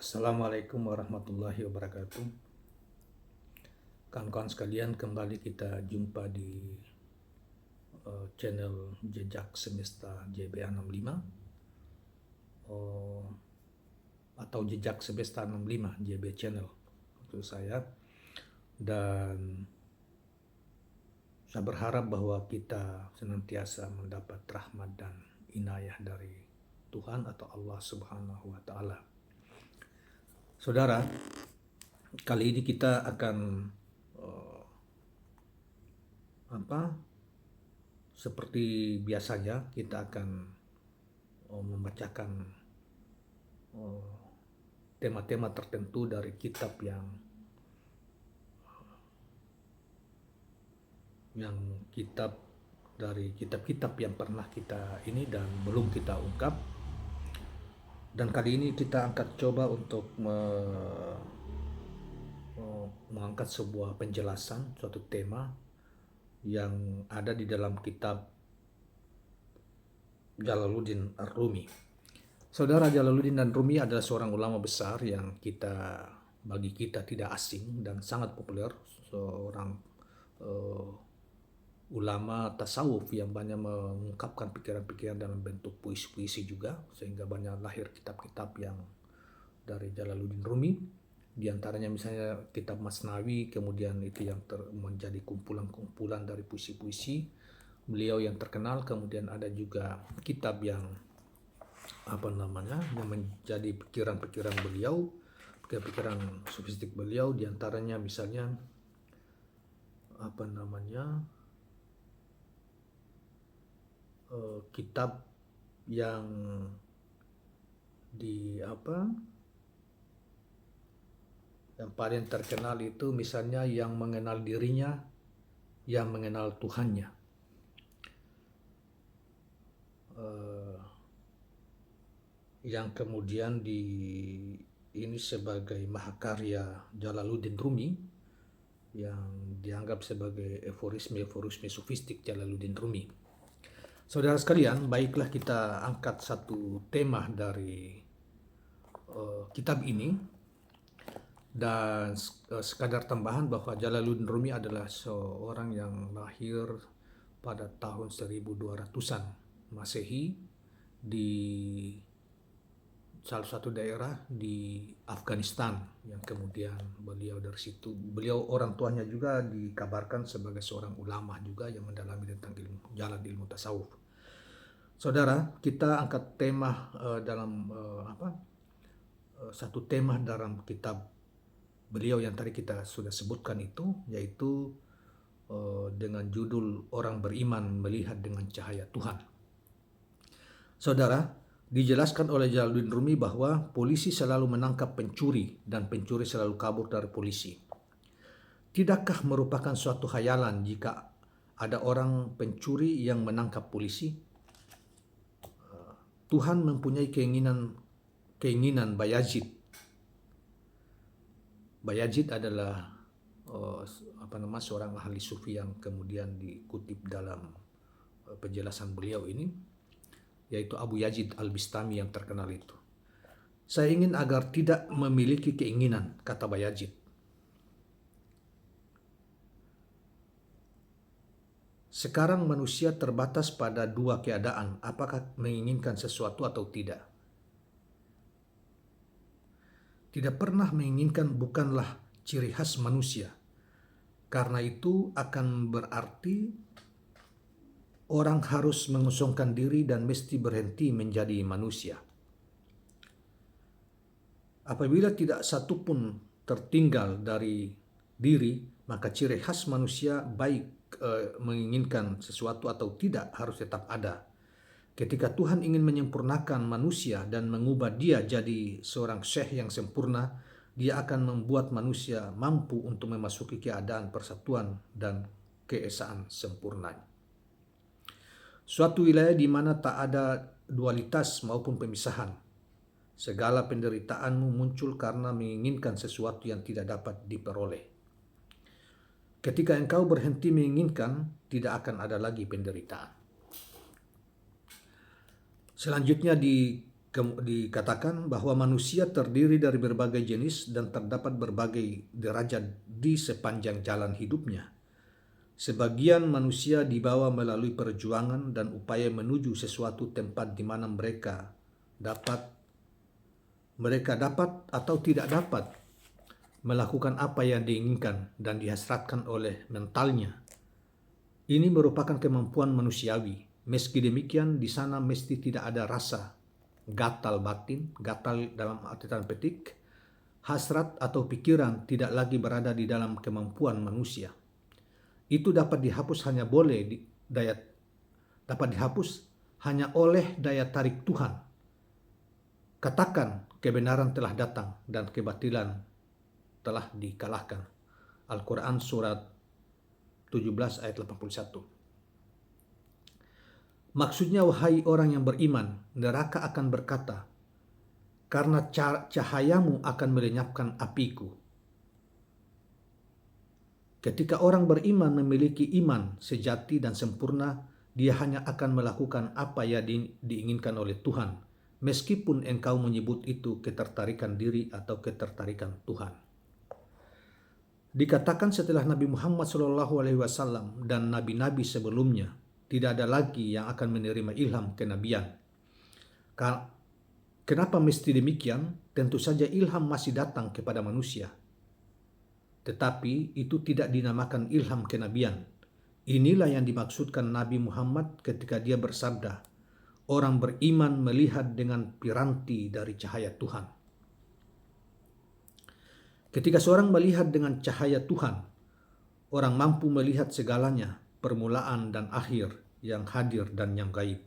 Assalamualaikum warahmatullahi wabarakatuh. Kawan-kawan sekalian, kembali kita jumpa di channel Jejak Semesta JBA65 atau Jejak Semesta 65 JB Channel untuk saya. Dan saya berharap bahwa kita senantiasa mendapat rahmat dan inayah dari Tuhan atau Allah Subhanahu wa Ta'ala. Saudara, kali ini kita akan seperti biasanya kita akan membacakan tema-tema tertentu dari kitab yang dari kitab-kitab yang pernah kita ini dan belum kita ungkap. Dan kali ini kita angkat coba untuk mengangkat sebuah penjelasan, suatu tema yang ada di dalam kitab Jalaluddin Ar-Rumi. Saudara, Jalaluddin Ar-Rumi adalah seorang ulama besar yang bagi kita tidak asing dan sangat populer, seorang ulama tasawuf yang banyak mengungkapkan pikiran-pikiran dalam bentuk puisi-puisi juga, sehingga banyak lahir kitab-kitab yang dari Jalaluddin Rumi. Di antaranya misalnya kitab Masnawi, kemudian itu yang menjadi kumpulan-kumpulan dari puisi-puisi beliau yang terkenal. Kemudian ada juga kitab yang yang menjadi pikiran-pikiran beliau, pikiran-pikiran sofistik beliau. Di antaranya misalnya kitab yang yang paling terkenal itu misalnya yang mengenal dirinya, yang mengenal Tuhannya. Yang kemudian ini sebagai mahakarya Jalaluddin Rumi, yang dianggap sebagai eforisme sofistik Jalaluddin Rumi. Saudara sekalian, baiklah kita angkat satu tema dari kitab ini. Dan sekadar tambahan bahwa Jalaluddin Rumi adalah seorang yang lahir pada tahun 1200-an Masehi di salah satu daerah di Afghanistan, yang kemudian beliau orang tuanya juga dikabarkan sebagai seorang ulama juga yang mendalami tentang ilmu tasawuf. Saudara, kita angkat tema satu tema dalam kitab beliau yang tadi kita sudah sebutkan itu, yaitu dengan judul Orang Beriman Melihat dengan Cahaya Tuhan. Saudara, dijelaskan oleh Jalaluddin Rumi bahwa polisi selalu menangkap pencuri dan pencuri selalu kabur dari polisi. Tidakkah merupakan suatu khayalan jika ada orang pencuri yang menangkap polisi? Tuhan mempunyai keinginan Bayazid. Bayazid adalah seorang ahli sufi yang kemudian dikutip dalam penjelasan beliau ini, yaitu Abu Yazid Al-Bistami yang terkenal itu. Saya ingin agar tidak memiliki keinginan, kata Bayazid. Sekarang manusia terbatas pada dua keadaan, apakah menginginkan sesuatu atau tidak. Tidak pernah menginginkan bukanlah ciri khas manusia. Karena itu akan berarti orang harus mengosongkan diri dan mesti berhenti menjadi manusia. Apabila tidak satu pun tertinggal dari diri, maka ciri khas manusia baik menginginkan sesuatu atau tidak harus tetap ada. Ketika Tuhan ingin menyempurnakan manusia dan mengubah dia jadi seorang syekh yang sempurna, dia akan membuat manusia mampu untuk memasuki keadaan persatuan dan keesaan sempurna. Suatu wilayah di mana tak ada dualitas maupun pemisahan. Segala penderitaanmu muncul karena menginginkan sesuatu yang tidak dapat diperoleh. Ketika engkau berhenti menginginkan, tidak akan ada lagi penderitaan. Selanjutnya di dikatakan bahwa manusia terdiri dari berbagai jenis dan terdapat berbagai derajat di sepanjang jalan hidupnya. Sebagian manusia dibawa melalui perjuangan dan upaya menuju sesuatu tempat di mana mereka dapat atau tidak dapat melakukan apa yang diinginkan dan dihasratkan oleh mentalnya. Ini merupakan kemampuan manusiawi. Meski demikian, di sana mesti tidak ada rasa gatal batin, gatal dalam arti tanda petik, hasrat atau pikiran tidak lagi berada di dalam kemampuan manusia. Itu dapat dihapus hanya oleh daya tarik Tuhan. Katakan kebenaran telah datang dan kebatilan telah dikalahkan. Al-Quran surat 17 ayat 81. Maksudnya, wahai orang yang beriman, neraka akan berkata, karena cahayamu akan melenyapkan apiku. Ketika orang beriman memiliki iman sejati dan sempurna, dia hanya akan melakukan apa yang diinginkan oleh Tuhan, meskipun engkau menyebut itu ketertarikan diri atau ketertarikan Tuhan. Dikatakan setelah Nabi Muhammad SAW dan nabi-nabi sebelumnya, tidak ada lagi yang akan menerima ilham kenabian. Kenapa mesti demikian? Tentu saja ilham masih datang kepada manusia. Tetapi itu tidak dinamakan ilham kenabian. Inilah yang dimaksudkan Nabi Muhammad ketika dia bersabda, orang beriman melihat dengan piranti dari cahaya Tuhan. Ketika seorang melihat dengan cahaya Tuhan, orang mampu melihat segalanya, permulaan dan akhir, yang hadir dan yang gaib.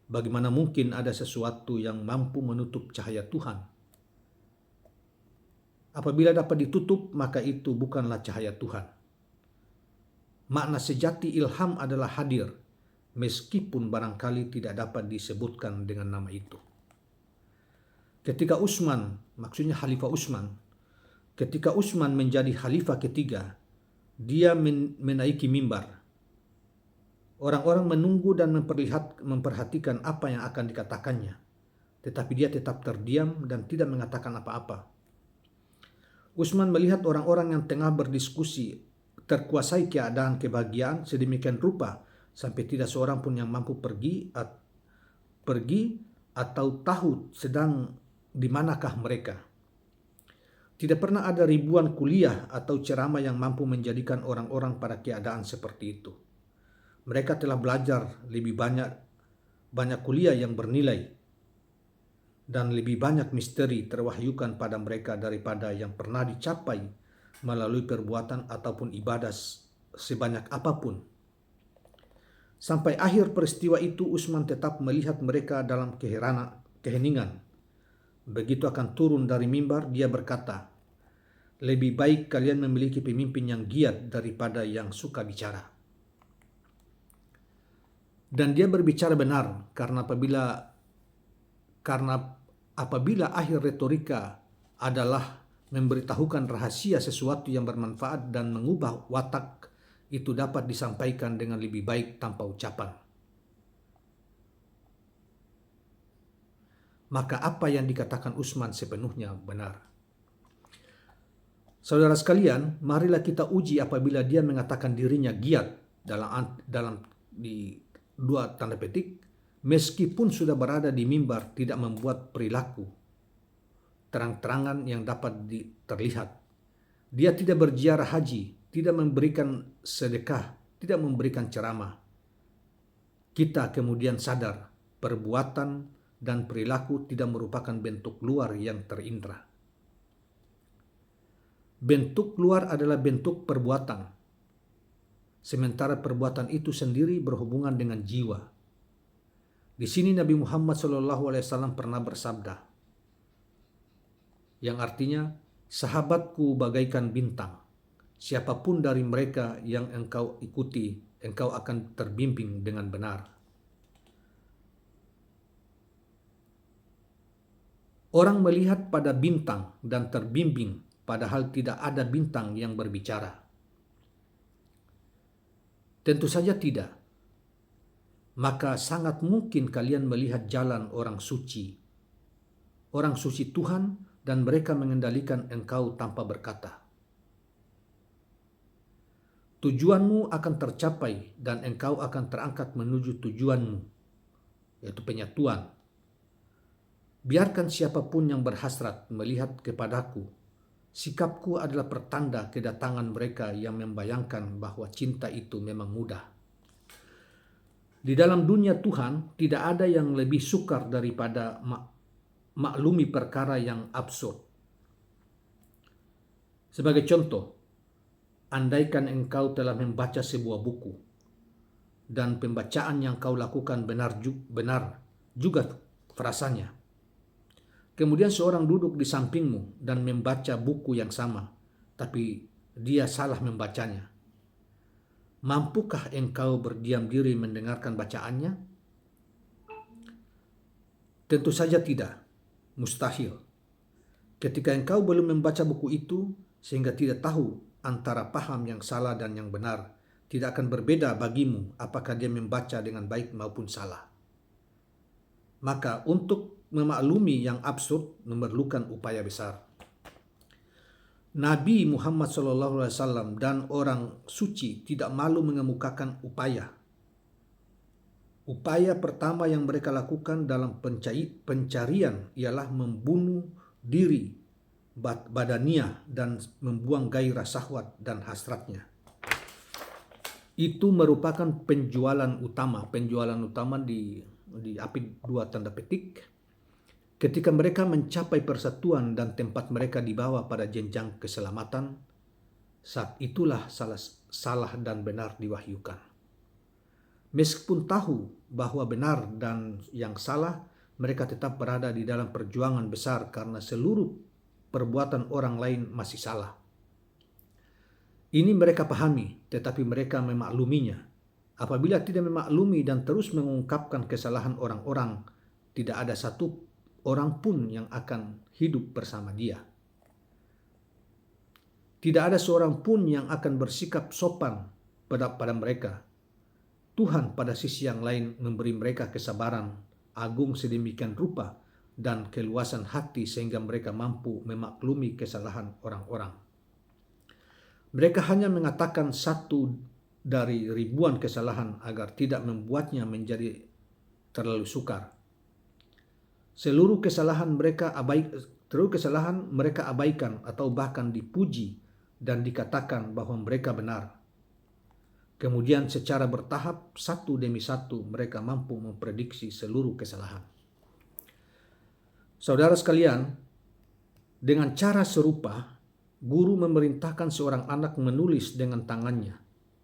Bagaimana mungkin ada sesuatu yang mampu menutup cahaya Tuhan? Apabila dapat ditutup, maka itu bukanlah cahaya Tuhan. Makna sejati ilham adalah hadir, meskipun barangkali tidak dapat disebutkan dengan nama itu. Ketika Ketika Utsman menjadi khalifah ketiga, dia menaiki mimbar. Orang-orang menunggu dan memperhatikan apa yang akan dikatakannya, tetapi dia tetap terdiam dan tidak mengatakan apa-apa. Utsman melihat orang-orang yang tengah berdiskusi terkuasai keadaan kebahagiaan sedemikian rupa sampai tidak seorang pun yang mampu pergi atau tahu sedang di manakah mereka. Tidak pernah ada ribuan kuliah atau ceramah yang mampu menjadikan orang-orang pada keadaan seperti itu. Mereka telah belajar lebih banyak kuliah yang bernilai dan lebih banyak misteri terwahyukan pada mereka daripada yang pernah dicapai melalui perbuatan ataupun ibadah sebanyak apapun. Sampai akhir peristiwa itu, Utsman tetap melihat mereka dalam keheningan. Begitu akan turun dari mimbar, dia berkata, lebih baik kalian memiliki pemimpin yang giat daripada yang suka bicara. Dan dia berbicara benar, karena apabila akhir retorika adalah memberitahukan rahasia sesuatu yang bermanfaat dan mengubah watak, itu dapat disampaikan dengan lebih baik tanpa ucapan. Maka apa yang dikatakan Utsman sepenuhnya benar. Saudara sekalian, marilah kita uji apabila dia mengatakan dirinya giat dalam di dua tanda petik, meskipun sudah berada di mimbar, tidak membuat perilaku terang-terangan yang dapat terlihat. Dia tidak berziarah haji, tidak memberikan sedekah, tidak memberikan ceramah. Kita kemudian sadar perbuatan dan perilaku tidak merupakan bentuk luar yang terindra. Bentuk luar adalah bentuk perbuatan, sementara perbuatan itu sendiri berhubungan dengan jiwa. Di sini Nabi Muhammad SAW pernah bersabda, yang artinya, sahabatku bagaikan bintang. Siapapun dari mereka yang engkau ikuti, engkau akan terbimbing dengan benar. Orang melihat pada bintang dan terbimbing, padahal tidak ada bintang yang berbicara. Tentu saja tidak. Maka sangat mungkin kalian melihat jalan orang suci, orang suci Tuhan, dan mereka mengendalikan engkau tanpa berkata. Tujuanmu akan tercapai dan engkau akan terangkat menuju tujuanmu, yaitu penyatuan. Biarkan siapapun yang berhasrat melihat kepadaku. Sikapku adalah pertanda kedatangan mereka yang membayangkan bahwa cinta itu memang mudah. Di dalam dunia Tuhan tidak ada yang lebih sukar daripada maklumi perkara yang absurd. Sebagai contoh, andaikan engkau telah membaca sebuah buku dan pembacaan yang kau lakukan benar juga frasanya. Kemudian seorang duduk di sampingmu dan membaca buku yang sama, tapi dia salah membacanya. Mampukah engkau berdiam diri mendengarkan bacaannya? Tentu saja tidak. Mustahil. Ketika engkau belum membaca buku itu, sehingga tidak tahu antara paham yang salah dan yang benar, tidak akan berbeda bagimu apakah dia membaca dengan baik maupun salah. Maka untuk memaklumi yang absurd memerlukan upaya besar. Nabi Muhammad SAW dan orang suci tidak malu mengemukakan upaya. Upaya pertama yang mereka lakukan dalam pencarian ialah membunuh diri badaniah dan membuang gairah syahwat dan hasratnya. Itu merupakan penjualan utama diapit 2 tanda petik. Ketika mereka mencapai persatuan dan tempat mereka dibawa pada jenjang keselamatan, saat itulah salah dan benar diwahyukan. Meskipun tahu bahwa benar dan yang salah, mereka tetap berada di dalam perjuangan besar karena seluruh perbuatan orang lain masih salah. Ini mereka pahami, tetapi mereka memakluminya. Apabila tidak memaklumi dan terus mengungkapkan kesalahan orang-orang, tidak ada satu orang pun yang akan hidup bersama dia. Tidak ada seorang pun yang akan bersikap sopan pada mereka. Tuhan pada sisi yang lain memberi mereka kesabaran agung sedemikian rupa dan keluasan hati sehingga mereka mampu memaklumi kesalahan orang-orang. Mereka hanya mengatakan satu dari ribuan kesalahan agar tidak membuatnya menjadi terlalu sukar. Seluruh kesalahan mereka abaikan atau bahkan dipuji dan dikatakan bahwa mereka benar. Kemudian secara bertahap, satu demi satu, mereka mampu memprediksi seluruh kesalahan. Saudara sekalian, dengan cara serupa, guru memerintahkan seorang anak menulis dengan tangannya.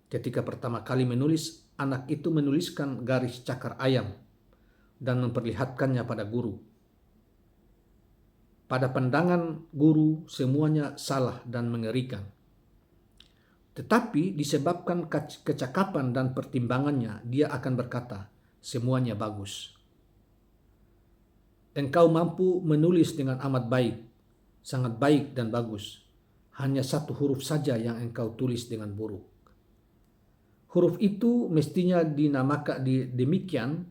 Ketika pertama kali menulis, anak itu menuliskan garis cakar ayam dan memperlihatkannya pada guru. Pada pandangan guru, semuanya salah dan mengerikan. Tetapi disebabkan kecakapan dan pertimbangannya, dia akan berkata, semuanya bagus. Engkau mampu menulis dengan amat baik, sangat baik dan bagus. Hanya satu huruf saja yang engkau tulis dengan buruk. Huruf itu mestinya dinamakan demikian,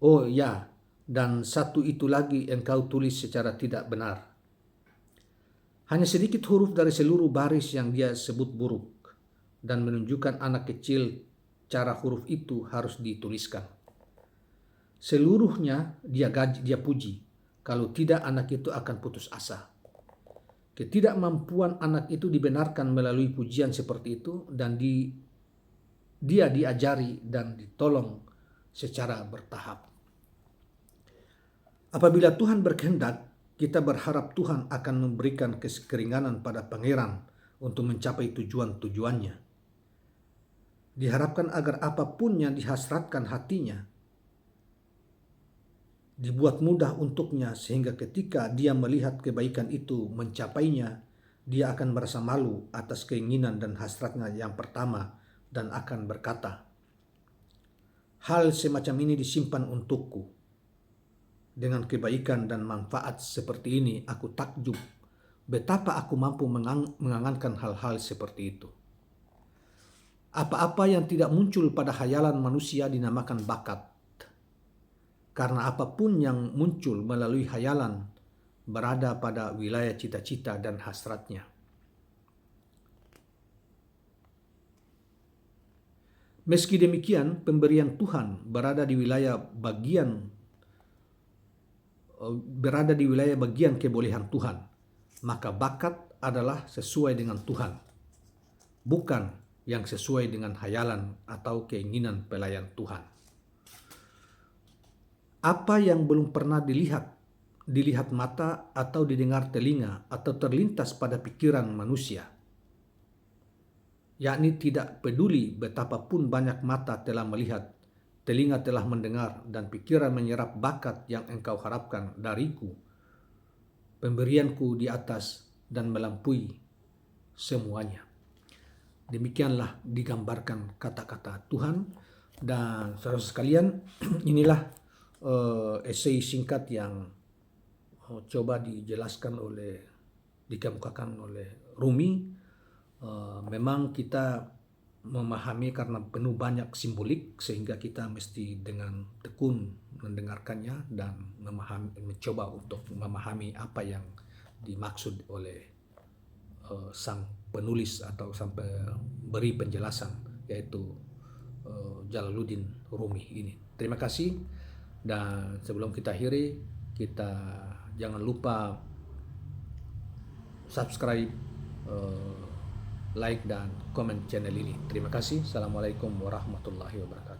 oh ya, dan satu itu lagi engkau tulis secara tidak benar. Hanya sedikit huruf dari seluruh baris yang dia sebut buruk, dan menunjukkan anak kecil cara huruf itu harus dituliskan. Seluruhnya dia puji, kalau tidak anak itu akan putus asa. Ketidakmampuan anak itu dibenarkan melalui pujian seperti itu dan dia diajari dan ditolong secara bertahap. Apabila Tuhan berkehendak, kita berharap Tuhan akan memberikan keringanan pada pangeran untuk mencapai tujuan-tujuannya. Diharapkan agar apapun yang dihasratkan hatinya dibuat mudah untuknya sehingga ketika dia melihat kebaikan itu mencapainya, dia akan merasa malu atas keinginan dan hasratnya yang pertama dan akan berkata, hal semacam ini disimpan untukku. Dengan kebaikan dan manfaat seperti ini aku takjub betapa aku mampu mengangankan hal-hal seperti itu. Apa-apa yang tidak muncul pada khayalan manusia dinamakan bakat. Karena apapun yang muncul melalui khayalan berada pada wilayah cita-cita dan hasratnya. Meski demikian, pemberian Tuhan berada di wilayah bagian kebolehan Tuhan, maka bakat adalah sesuai dengan Tuhan, bukan yang sesuai dengan hayalan atau keinginan pelayan Tuhan. Apa yang belum pernah dilihat mata atau didengar telinga atau terlintas pada pikiran manusia, yakni tidak peduli betapapun banyak mata telah melihat, telinga telah mendengar, dan pikiran menyerap bakat yang engkau harapkan dariku. Pemberianku di atas dan melampaui semuanya. Demikianlah digambarkan kata-kata Tuhan. Dan saudara sekalian, inilah esai singkat yang coba dikemukakan oleh Rumi. Memang kita memahami karena penuh banyak simbolik, sehingga kita mesti dengan tekun mendengarkannya dan mencoba untuk memahami apa yang dimaksud oleh sang penulis atau sang pemberi penjelasan, yaitu Jalaluddin Rumi ini. Terima kasih, dan sebelum kita akhiri, kita jangan lupa subscribe, like, dan komen channel ini. Terima kasih. Assalamualaikum warahmatullahi wabarakatuh.